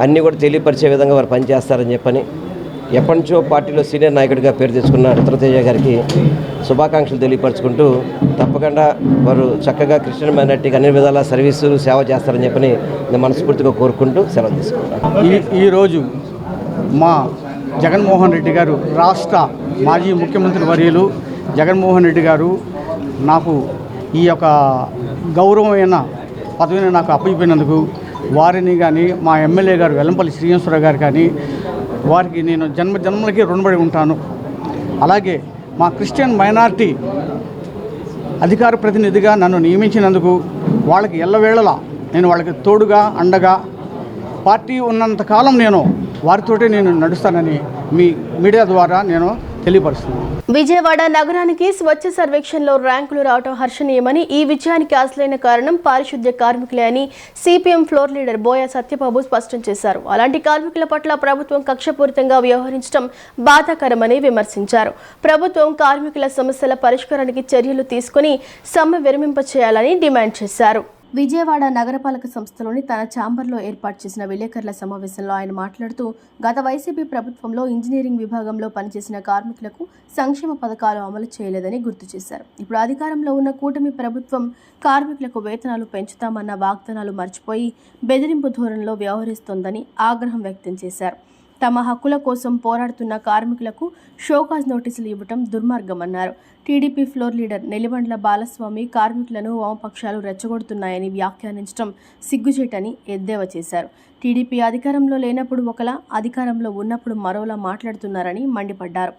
అన్నీ కూడా తెలియపరిచే విధంగా వారు పనిచేస్తారని చెప్పని, ఎప్పటి నుంచో పార్టీలో సీనియర్ నాయకుడిగా పేరు తెచ్చుకున్న రుద్రతేజ గారికి శుభాకాంక్షలు తెలియపరుచుకుంటూ, తప్పకుండా వారు చక్కగా క్రిస్టియన్ మైనారిటీకి అన్ని విధాల సర్వీసులు సేవ చేస్తారని చెప్పని నేను మనస్ఫూర్తిగా కోరుకుంటూ సెలవు తీసుకుంటాను. ఈరోజు మా జగన్మోహన్ రెడ్డి గారు, రాష్ట్ర మాజీ ముఖ్యమంత్రి వర్యులు జగన్మోహన్ రెడ్డి గారు నాకు ఈ యొక్క గౌరవమైన పదవిని నాకు అప్పగిపోయినందుకు వారిని కానీ మా ఎమ్మెల్యే గారు వెల్లంపల్లి శ్రీనివాసరావు గారు కానీ వారికి నేను జన్మలకి రుణపడి ఉంటాను. అలాగే మా క్రిస్టియన్ మైనారిటీ అధికార ప్రతినిధిగా నన్ను నియమించినందుకు వాళ్ళకి ఎల్లవేళలా నేను వాళ్ళకి తోడుగా అండగా పార్టీ ఉన్నంతకాలం నేను వారితోటే నేను నడుస్తానని మీ మీడియా ద్వారా నేను తెలియపరుస్తున్నాను. విజయవాడ నగరానికి స్వచ్ఛ సర్వేక్షణలో ర్యాంకులు రావడం హర్షణీయమని, ఈ విజయానికి అసలైన కారణం పారిశుద్ధ్య కార్మికులే అని సిపిఎం ఫ్లోర్ లీడర్ బోయ సత్యబాబు స్పష్టం చేశారు. అలాంటి కార్మికుల పట్ల ప్రభుత్వం కక్షపూరితంగా వ్యవహరించడం బాధాకరమని విమర్శించారు. ప్రభుత్వం కార్మికుల సమస్యల పరిష్కారానికి చర్యలు తీసుకుని సమ్మె విరమింపచేయాలని డిమాండ్ చేశారు. విజయవాడ నగరపాలక సంస్థలోని తన ఛాంబర్లో ఏర్పాటు చేసిన విలేకరుల సమావేశంలో ఆయన మాట్లాడుతూ, గత వైసీపీ ప్రభుత్వంలో ఇంజనీరింగ్ విభాగంలో పనిచేసిన కార్మికులకు సంక్షేమ పథకాలు అమలు చేయలేదని గుర్తు చేశారు. ఇప్పుడు అధికారంలో ఉన్న కూటమి ప్రభుత్వం కార్మికులకు వేతనాలు పెంచుతామన్న వాగ్దానాలు మర్చిపోయి బెదిరింపు ధోరణిలో వ్యవహరిస్తోందని ఆగ్రహం వ్యక్తం చేశారు. తమ హక్కుల కోసం పోరాడుతున్న కార్మికులకు షోకాజ్ నోటీసులు ఇవ్వడం దుర్మార్గమన్నారు. TDP floor leader Nelibandla Balaswamy కార్మికులను వామపక్షాలు రెచ్చగొడుతున్నాయని వ్యాఖ్యానించడం సిగ్గుచేటని ఎద్దేవా చేశారు. టీడీపీ అధికారంలో లేనప్పుడు ఒకలా, అధికారంలో ఉన్నప్పుడు మరోలా మాట్లాడుతున్నారని మండిపడ్డారు.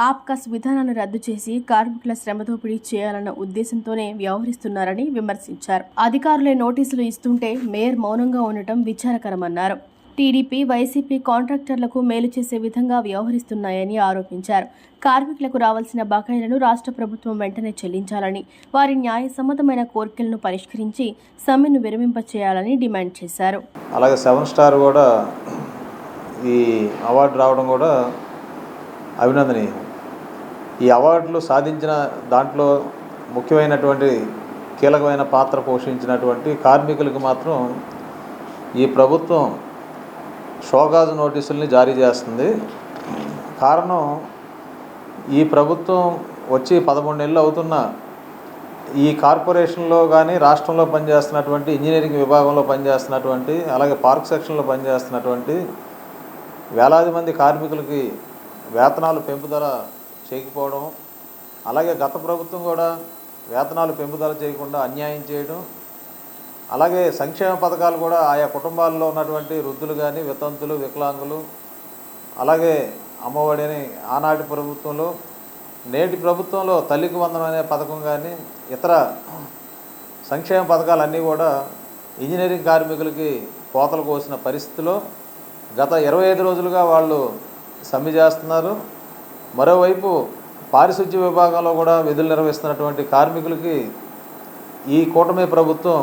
ఆప్కాస్ విధానాన్ని రద్దు చేసి కార్మికుల శ్రమ దోపిడీ చేయాలన్న ఉద్దేశంతోనే వ్యవహరిస్తున్నారని విమర్శించారు. అధికారులే నోటీసులు ఇస్తుంటే మేయర్ మౌనంగా ఉండటం విచారకరమన్నారు. టీడీపీ, వైసీపీ కాంట్రాక్టర్లకు మేలు చేసే విధంగా వ్యవహరిస్తున్నాయని ఆరోపించారు. కార్మికులకు రావాల్సిన బకాయిలను రాష్ట్ర ప్రభుత్వం వెంటనే చెల్లించాలని, వారి న్యాయసమ్మతమైన కోరికలను పరిష్కరించి సమ్మెను విరమింపచేయాలని డిమాండ్ చేశారు. అలాగే 7 స్టార్ కూడా ఈ అవార్డు రావడం కూడా అభినందనీయం. ఈ అవార్డులు సాధించిన దాంట్లో ముఖ్యమైనటువంటి కీలకమైన పాత్ర పోషించినటువంటి కార్మికులకు మాత్రం ఈ ప్రభుత్వం షోకాజ్ నోటీసుల్ని జారీ చేస్తుంది. కారణం, ఈ ప్రభుత్వం వచ్చి 11 నెలలు అవుతున్న ఈ కార్పొరేషన్లో కానీ రాష్ట్రంలో పనిచేస్తున్నటువంటి ఇంజనీరింగ్ విభాగంలో పనిచేస్తున్నటువంటి అలాగే పార్క్ సెక్షన్లో పనిచేస్తున్నటువంటి వేలాది మంది కార్మికులకి వేతనాలు పెంపుదల చేయకపోవడం, అలాగే గత ప్రభుత్వం కూడా వేతనాలు పెంపుదల చేయకుండా అన్యాయం చేయడం, అలాగే సంక్షేమ పథకాలు కూడా ఆయా కుటుంబాల్లో ఉన్నటువంటి వృద్ధులు కానీ, వితంతులు, వికలాంగులు, అలాగే అమ్మఒడి అని ఆనాటి ప్రభుత్వంలో, నేటి ప్రభుత్వంలో తల్లికి వందనం అనే పథకం కానీ ఇతర సంక్షేమ పథకాలన్నీ కూడా ఇంజనీరింగ్ కార్మికులకి కోతలు కోసిన పరిస్థితిలో గత 25 రోజులుగా వాళ్ళు సమ్మె చేస్తున్నారు. మరోవైపు పారిశుద్ధ్య విభాగంలో కూడా విధులు నిర్వహిస్తున్నటువంటి కార్మికులకి ఈ కూటమి ప్రభుత్వం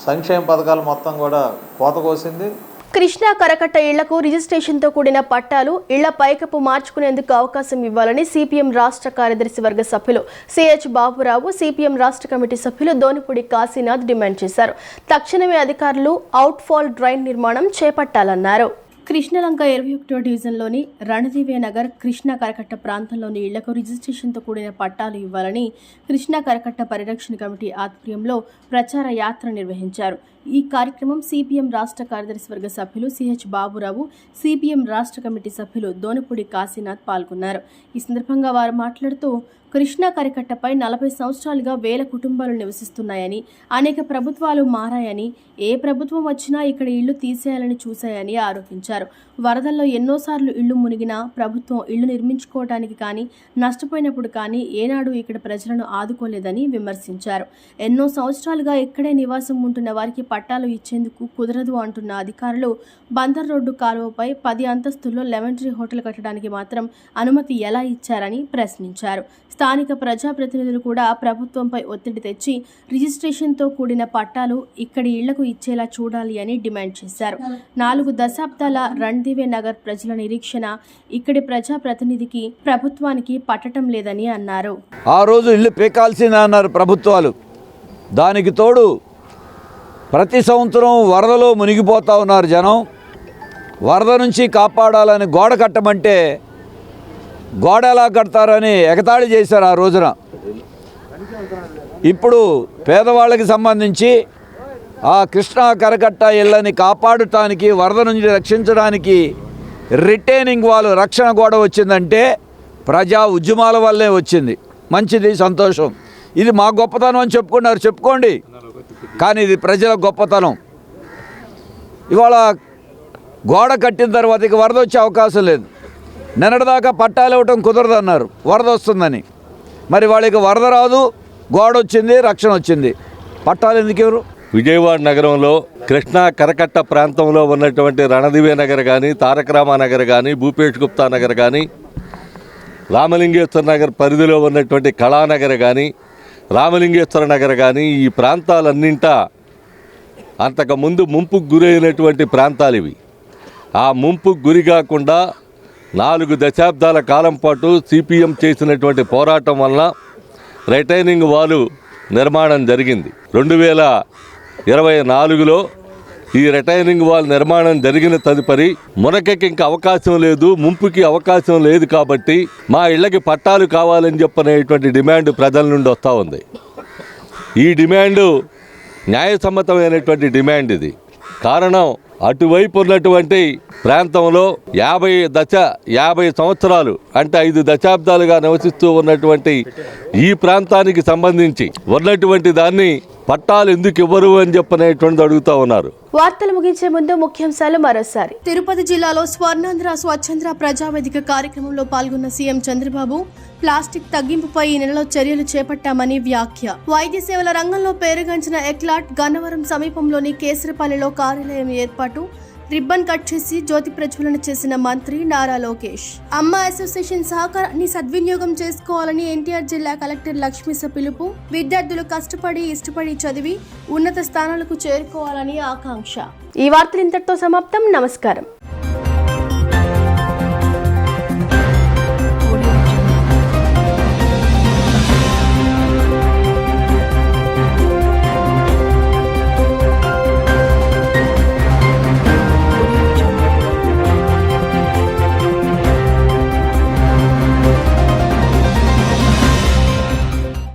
సంక్షేమ పథకాలు మొత్తం కూడా కోత కోసింది. కృష్ణా కరకట్ట ఇళ్లకు రిజిస్ట్రేషన్తో కూడిన పట్టాలు, ఇళ్ల పైకప్పు మార్చుకునేందుకు అవకాశం ఇవ్వాలని సిపిఎం రాష్ట్ర కార్యదర్శి వర్గ సభ్యులు సిహెచ్ బాబురావు, సిపిఎం రాష్ట్ర కమిటీ సభ్యులు దోనిపూడి కాశీనాథ్ డిమాండ్ చేశారు. తక్షణమే అధికారులు అవుట్ఫాల్ డ్రైన్ నిర్మాణం చేపట్టాలన్నారు. కృష్ణలంక 21వ డివిజన్లోని రణదివ్య నగర్ కృష్ణా కరకట్ట ప్రాంతంలోని ఇళ్లకు రిజిస్ట్రేషన్తో కూడిన పట్టాలు ఇవ్వాలని కృష్ణా కరకట్ట పరిరక్షణ కమిటీ ఆధ్వర్యంలో ప్రచార యాత్ర నిర్వహించారు. ఈ కార్యక్రమం సిపిఎం రాష్ట్ర కార్యదర్శి వర్గ సభ్యులు సిహెచ్ బాబురావు, సిపిఎం రాష్ట్ర కమిటీ సభ్యులు దోనిపూడి కాశీనాథ్ పాల్గొన్నారు. ఈ సందర్భంగా వారు మాట్లాడుతూ, కృష్ణా కరకట్టపై 40 సంవత్సరాలుగా వేల కుటుంబాలు నివసిస్తున్నాయని, అనేక ప్రభుత్వాలు మారాయని, ఏ ప్రభుత్వం వచ్చినా ఇక్కడ ఇళ్లు తీసేయాలని చూశాయని ఆరోపించారు. వరదల్లో ఎన్నోసార్లు ఇళ్లు మునిగినా ప్రభుత్వం ఇళ్లు నిర్మించుకోవడానికి కానీ, నష్టపోయినప్పుడు కానీ ఏనాడు ఇక్కడ ప్రజలను ఆదుకోలేదని విమర్శించారు. ఎన్నో సంవత్సరాలుగా ఇక్కడే నివాసం ఉంటున్న వారికి పట్టాలు ఇచ్చేందుకు కుదరదు అంటున్న అధికారులు బందర్ రోడ్డు కాలువపై 10 అంతస్తుల్లో లెవెంటరీ హోటల్ కట్టడానికి మాత్రం అనుమతి ఎలా ఇచ్చారని ప్రశ్నించారు. స్థానిక ప్రజాప్రతినిధులు కూడా ప్రభుత్వంపై ఒత్తిడి తెచ్చి రిజిస్ట్రేషన్తో కూడిన పట్టాలు ఇక్కడి ఇళ్లకు ఇచ్చేలా చూడాలి అని డిమాండ్ చేశారు. 4 దశాబ్దాల రణదివ్య నగర్ ప్రజల నిరీక్షణ ఇక్కడి ప్రజాప్రతినిధికి ప్రభుత్వానికి పట్టడం లేదని అన్నారు. ఆ రోజు ఇల్లు పీకాల్సిందే అన్నారు ప్రభుత్వాలు. దానికి తోడు ప్రతి సంవత్సరం వరదలో మునిగిపోతూ ఉన్నారు జనం. వరద నుంచి కాపాడాలని గోడ కట్టమంటే గోడ ఎలా కడతారని ఎగతాళి చేశారు ఆ రోజున. ఇప్పుడు పేదవాళ్ళకి సంబంధించి ఆ కృష్ణా కరకట్ట ఇళ్ళని కాపాడటానికి, వరద నుంచి రక్షించడానికి రిటైనింగ్ వాల్ రక్షణ గోడ వచ్చిందంటే ప్రజా ఉద్యమాల వల్లే వచ్చింది. మంచిది, సంతోషం. ఇది మా గొప్పతనం అని చెప్పుకున్నారు, చెప్పుకోండి, కానీ ఇది ప్రజల గొప్పతనం. ఇవాళ గోడ కట్టిన తర్వాత ఇక వరద వచ్చే అవకాశం లేదు. నిన్నటిదాకా పట్టాలు ఇవ్వటం కుదరదన్నారు, వరద వస్తుందని. మరి వాళ్ళకి వరద రాదు, గోడ వచ్చింది, రక్షణ వచ్చింది, పట్టాలు ఎందుకు ఎవరు? విజయవాడ నగరంలో కృష్ణా కరకట్ట ప్రాంతంలో ఉన్నటువంటి రణదివే నగర్ కానీ, తారకరామ నగర్ కానీ, భూపేష్ గుప్తా నగర్ కానీ, రామలింగేశ్వర నగర్ పరిధిలో ఉన్నటువంటి కళానగర్ కానీ, రామలింగేశ్వర నగర్ కానీ, ఈ ప్రాంతాలన్నింటా అంతకుముందు ముంపుకు గురైనటువంటి ప్రాంతాలు ఇవి. ఆ ముంపుకు గురి కాకుండా 4 దశాబ్దాల కాలం పాటు సిపిఎం చేసినటువంటి పోరాటం వలన రిటైనింగ్ వాలు నిర్మాణం జరిగింది. 2024లో ఈ రిటైనింగ్ వాల్ నిర్మాణం జరిగిన తదుపరి మునకకి ఇంకా అవకాశం లేదు, ముంపుకి అవకాశం లేదు కాబట్టి మా ఇళ్ళకి పట్టాలు కావాలని చెప్పనేటువంటి డిమాండ్ ప్రజల నుండి వస్తూ ఉంది. ఈ డిమాండు న్యాయసమ్మతమైనటువంటి డిమాండ్. ఇది కారణం అటువైపు ఉన్నటువంటి ప్రాంతంలో 50 సంవత్సరాలు అంటే 5 దశాబ్దాలుగా నివసిస్తూ ఉన్నటువంటి ఈ ప్రాంతానికి సంబంధించి ఉన్నటువంటి దాన్ని పట్టాలు ఎందుకు ఇవ్వరు అని చెప్పనేటువంటి అడుగుతా ఉన్నారు. వార్తలు ముగించే ముందు ముఖ్యాంశాలు మరోసారి. తిరుపతి జిల్లాలో స్వర్ణాంధ్ర స్వచ్ఛంద్ర ప్రజావేదిక కార్యక్రమంలో పాల్గొన్న సీఎం చంద్రబాబు ప్లాస్టిక్ తగ్గింపుపై ఈ నెలలో చర్యలు చేపట్టామని వ్యాఖ్య. వైద్య సేవల రంగంలో పేరుగాంచిన ఎక్లాట్ గన్నవరం సమీపంలోని కేసరపల్లిలో కార్యాలయం ఏర్పాటు, రిబ్బన్ కట్ చేసి జ్యోతి ప్రజ్వలన చేసిన మంత్రి నారా లోకేష్. అమ్మ అసోసియేషన్ సహకారాన్ని సద్వినియోగం చేసుకోవాలని ఎన్టీఆర్ జిల్లా కలెక్టర్ లక్ష్మీస పిలుపు. విద్యార్థులు కష్టపడి ఇష్టపడి చదివి ఉన్నత స్థానాలకు చేరుకోవాలని ఆకాంక్ష. ఈ వార్తలు ఇంతటితో సమాప్తం. నమస్కారం.